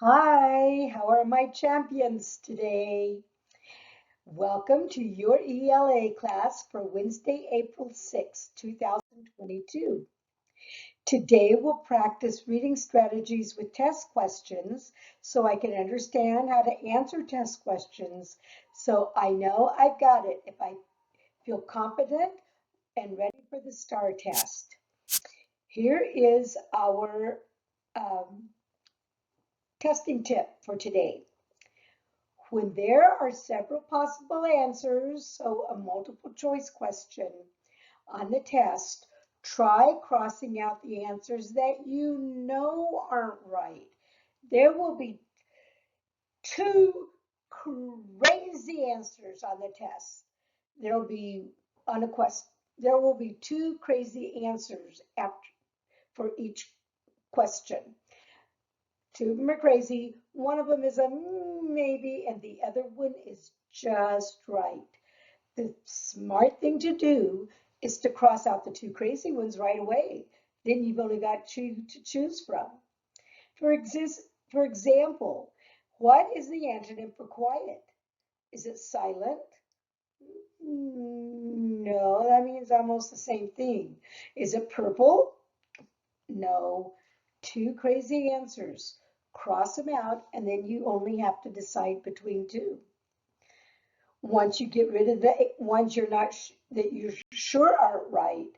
Hi, how are my champions today? Welcome to your ELA class for Wednesday, April 6, 2022. Today we'll practice reading strategies with test questions so I can understand how to answer test questions so I know I've got it if I feel confident and ready for the STAR test. Here is our um, testing tip for today. When there are several possible answers, so a multiple choice question on the test, try crossing out the answers that you know aren't right. There will be two crazy answers on the test. There'll be on a quest. There will be two crazy answers after for each question. Two of them are crazy. One of them is a maybe, and the other one is just right. The smart thing to do is to cross out the two crazy ones right away. Then you've only got two to choose from. For, for example, what is the antonym for quiet? Is it silent? No, that means almost the same thing. Is it purple? No. Two crazy answers. Cross them out, and then you only have to decide between two. Once you get rid of the ones you're not that you're sure aren't right,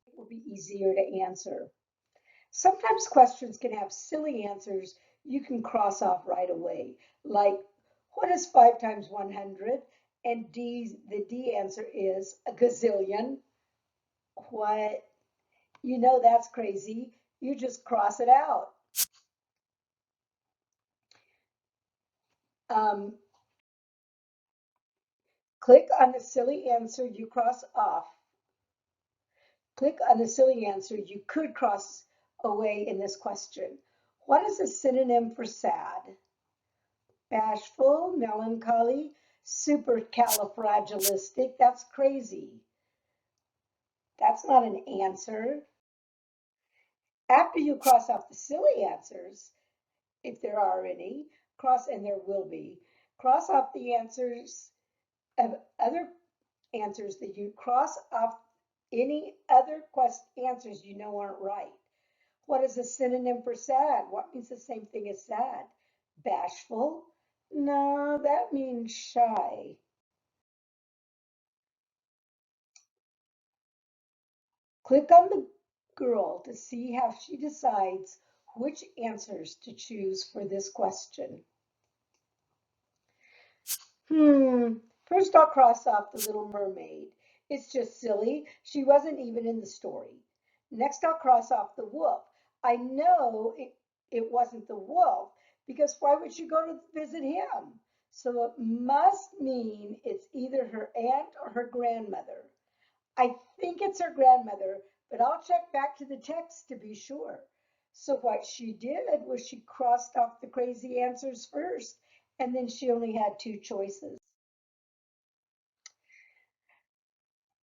it will be easier to answer. Sometimes questions can have silly answers you can cross off right away, like what is 5 times 100? And the D answer is a gazillion. What? You know that's crazy. You just cross it out. Um, Click on the silly answer you cross off. Click on the silly answer you could cross away in this question. What is a synonym for sad? Bashful, melancholy, supercalifragilistic. That's crazy. That's not an answer. After you cross off the silly answers, if there are any, and there will be, cross off the answers of other answers that you cross off any other answers you know aren't right. What is a synonym for sad? What means the same thing as sad? Bashful? No, that means shy. Click on the girl to see how she decides which answers to choose for this question. First I'll cross off the Little Mermaid. It's just silly. She wasn't even in the story. Next I'll cross off the wolf. I know it wasn't the wolf because why would she go to visit him? So it must mean it's either her aunt or her grandmother. I think it's her grandmother, but I'll check back to the text to be sure. So what she did was she crossed off the crazy answers first, and then she only had two choices.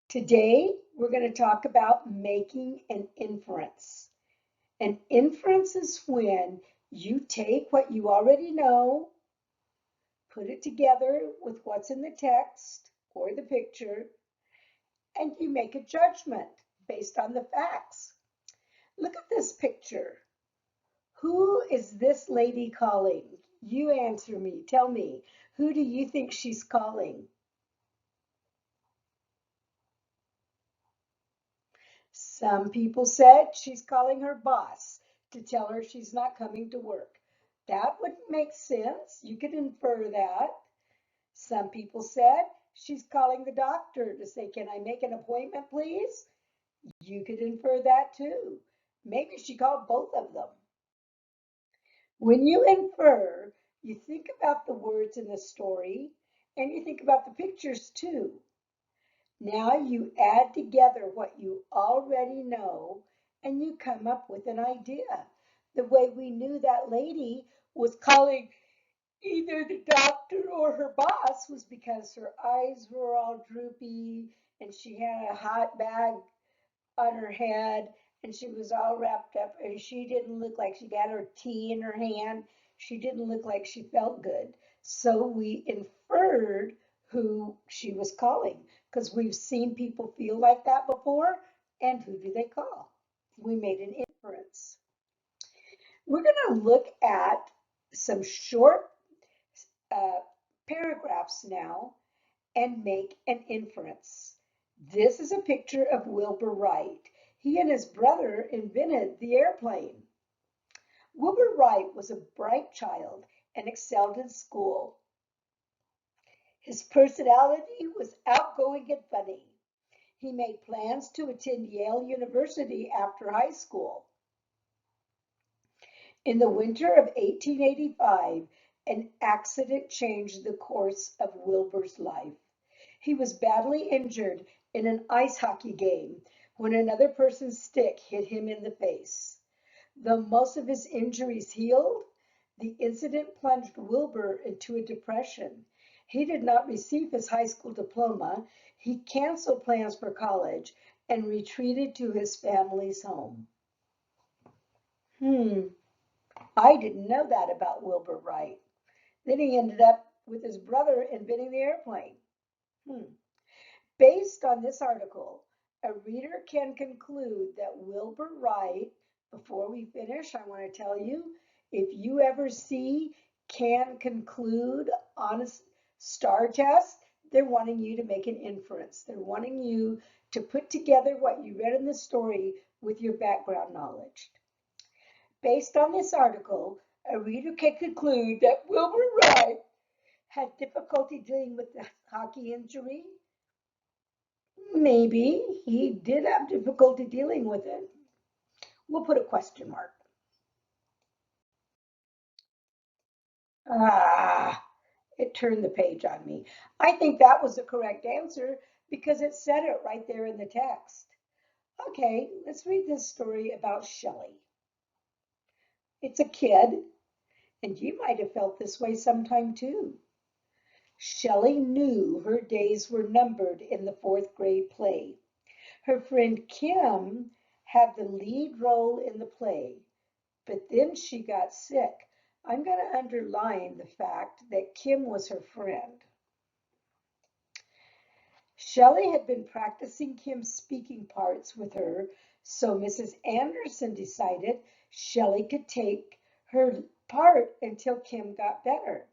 Today, we're going to talk about making an inference. An inference is when you take what you already know, put it together with what's in the text or the picture, and you make a judgment based on the facts. Look at this picture. Who is this lady calling? You answer me. Tell me. Who do you think she's calling? Some people said she's calling her boss to tell her she's not coming to work. That would make sense. You could infer that. Some people said she's calling the doctor to say, "Can I make an appointment, please?" You could infer that too. Maybe she called both of them. When you infer, you think about the words in the story and you think about the pictures too. Now you add together what you already know and you come up with an idea. The way we knew that lady was calling either the doctor or her boss was because her eyes were all droopy and she had a hot bag on her head and she was all wrapped up, and she didn't look like she got her tea in her hand. She didn't look like she felt good. So we inferred who she was calling because we've seen people feel like that before. And who do they call? We made an inference. We're going to look at some short uh, paragraphs now and make an inference. This is a picture of Wilbur Wright. He and his brother invented the airplane. Wilbur Wright was a bright child and excelled in school. His personality was outgoing and funny. He made plans to attend Yale University after high school. In the winter of 1885, an accident changed the course of Wilbur's life. He was badly injured in an ice hockey game when another person's stick hit him in the face. Though most of his injuries healed, the incident plunged Wilbur into a depression. He did not receive his high school diploma. He canceled plans for college and retreated to his family's home. I didn't know that about Wilbur Wright. Then he ended up with his brother inventing the airplane. Hmm. Based on this article, a reader can conclude that Wilbur Wright, before we finish, I want to tell you, if you ever see can conclude on a star test, they're wanting you to make an inference. They're wanting you to put together what you read in the story with your background knowledge. Based on this article, a reader can conclude that Wilbur Wright had difficulty dealing with the hockey injury. Maybe he did have difficulty dealing with it. We'll put a question mark. Ah, it turned the page on me. I think that was the correct answer because it said it right there in the text. Okay, let's read this story about Shelley. It's a kid, and you might have felt this way sometime too. Shelley knew her days were numbered in the fourth grade play. Her friend Kim had the lead role in the play, but then she got sick. I'm going to underline the fact that Kim was her friend. Shelley had been practicing Kim's speaking parts with her, so Mrs. Anderson decided Shelley could take her part until Kim got better.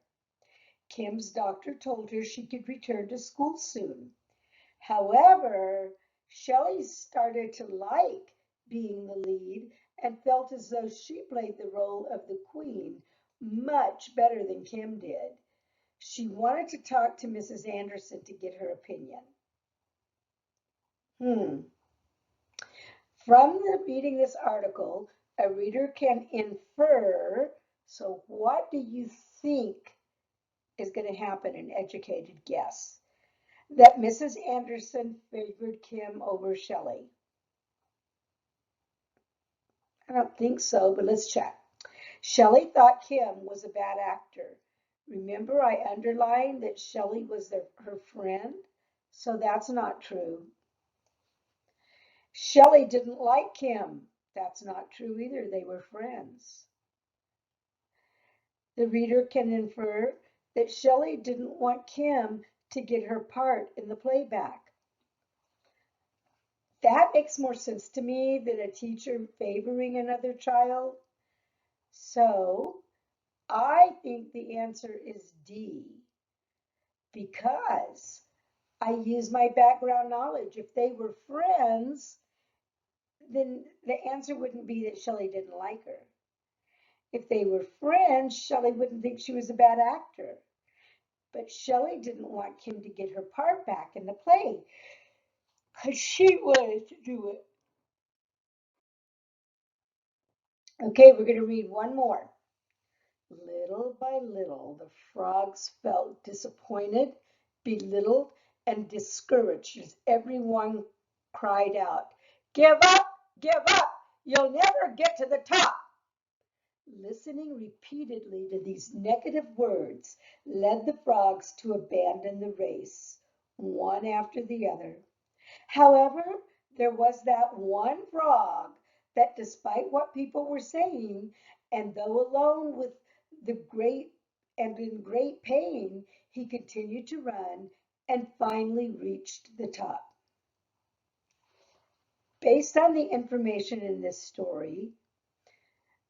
Kim's doctor told her she could return to school soon. However, Shelley started to like being the lead and felt as though she played the role of the queen much better than Kim did. She wanted to talk to Mrs. Anderson to get her opinion. From reading this article, a reader can infer, so what do you think is going to happen, an educated guess? That Mrs. Anderson favored Kim over Shelley. I don't think so, but let's check. Shelley thought Kim was a bad actor. Remember, I underlined that Shelley was her friend, so that's not true. Shelley didn't like Kim. That's not true either. They were friends. The reader can infer that Shelley didn't want Kim to get her part in the playback. That makes more sense to me than a teacher favoring another child. So I think the answer is D, because I use my background knowledge. If they were friends, then the answer wouldn't be that Shelley didn't like her. If they were friends, Shelley wouldn't think she was a bad actor. But Shelley didn't want Kim to get her part back in the play because she wanted to do it. Okay, we're going to read one more. Little by little, the frogs felt disappointed, belittled, and discouraged as everyone cried out, "Give up! Give up! You'll never get to the top!" Listening repeatedly to these negative words led the frogs to abandon the race, one after the other. However, there was that one frog that despite what people were saying, and though alone with the great and in great pain, he continued to run and finally reached the top. Based on the information in this story,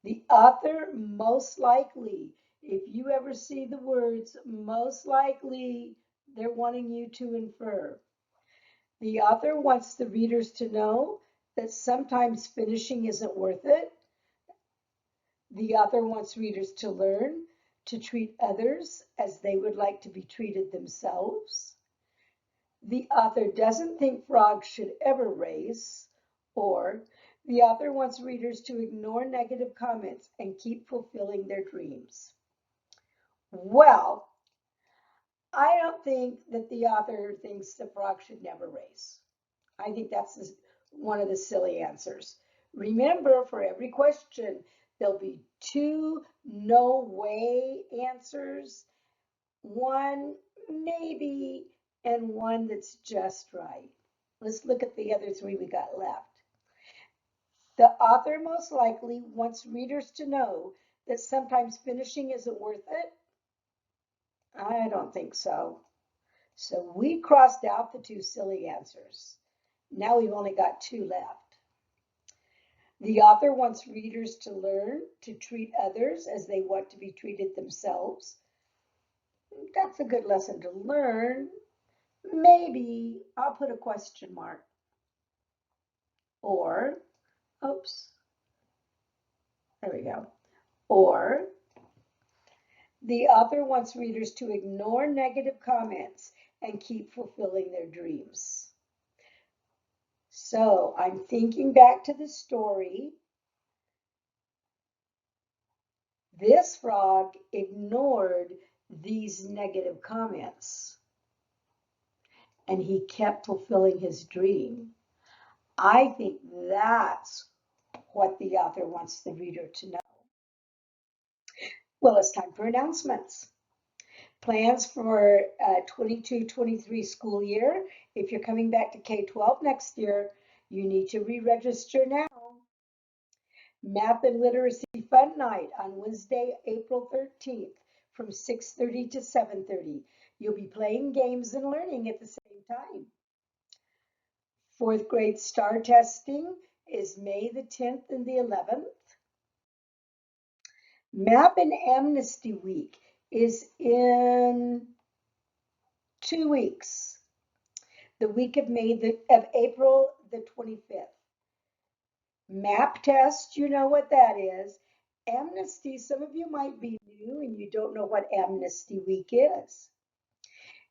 the author most likely, if you ever see the words most likely, they're wanting you to infer. The author wants the readers to know that sometimes finishing isn't worth it. The author wants readers to learn to treat others as they would like to be treated themselves. The author doesn't think frogs should ever race, or the author wants readers to ignore negative comments and keep fulfilling their dreams. Well, I don't think that the author thinks the frog should never race. I think that's one of the silly answers. Remember, for every question, there'll be two no way answers, one maybe, and one that's just right. Let's look at the other three we got left. The author most likely wants readers to know that sometimes finishing isn't worth it. I don't think so. So we crossed out the two silly answers. Now we've only got two left. The author wants readers to learn to treat others as they want to be treated themselves. That's a good lesson to learn. Maybe I'll put a question mark. Or, oops, there we go. Or, the author wants readers to ignore negative comments and keep fulfilling their dreams. So I'm thinking back to the story. This frog ignored these negative comments and he kept fulfilling his dream. I think that's what the author wants the reader to know. Well, it's time for announcements. Plans for 22-23 school year. If you're coming back to K-12 next year, you need to re-register now. Math and Literacy Fun Night on Wednesday, April 13th from 6:30 to 7:30. You'll be playing games and learning at the same time. Fourth grade STAR testing is May the 10th and the 11th. MAP and Amnesty Week is in 2 weeks, the week of April the 25th. MAP test, you know what that is. Amnesty, some of you might be new and you don't know what Amnesty Week is.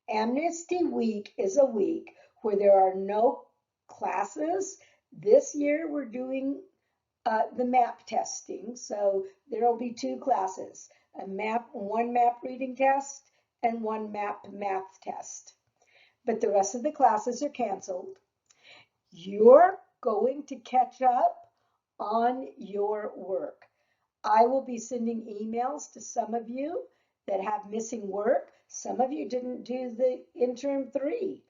Amnesty Week is a week where there are no classes. This year we're doing the MAP testing, so there will be two classes, one MAP reading test and one MAP math test. But the rest of the classes are canceled. You're going to catch up on your work. I will be sending emails to some of you that have missing work. Some of you didn't do the interim 3.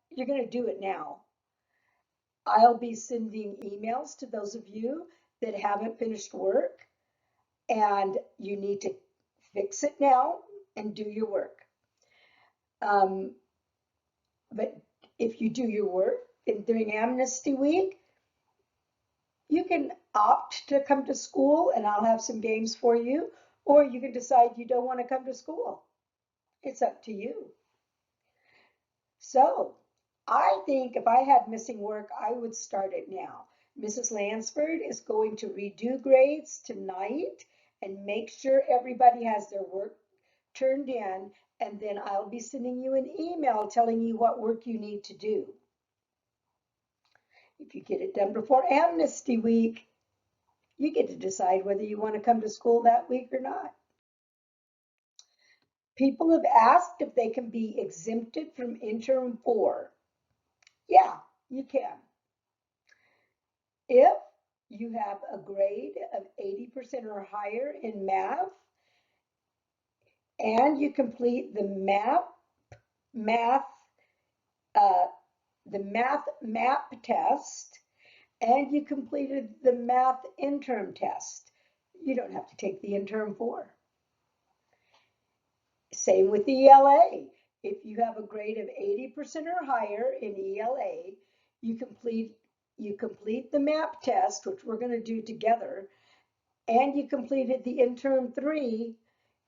You're going to do it now. I'll be sending emails to those of you that haven't finished work, and you need to fix it now and do your work. But if you do your work during Amnesty Week, you can opt to come to school and I'll have some games for you, or you can decide you don't want to come to school. It's up to you. So I think if I had missing work, I would start it now. Mrs. Lansford is going to redo grades tonight and make sure everybody has their work turned in, and then I'll be sending you an email telling you what work you need to do. If you get it done before Amnesty Week, you get to decide whether you want to come to school that week or not. People have asked if they can be exempted from interim 4. Yeah, you can. If you have a grade of 80% or higher in math, and you complete the math MAP test, and you completed the math interim test. You don't have to take the interim 4. Same with ELA. If you have a grade of 80% or higher in ELA, you complete the MAP test, which we're going to do together, and you completed the interim 3,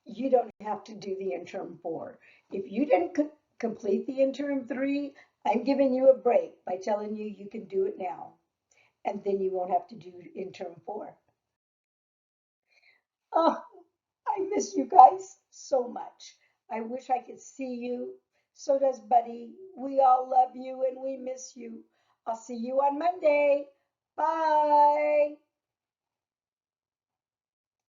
you don't have to do the interim 4. If you didn't complete the interim 3, I'm giving you a break by telling you you can do it now, and then you won't have to do interim 4. Oh, I miss you guys so much. I wish I could see you. So does Buddy. We all love you and we miss you. I'll see you on Monday. Bye.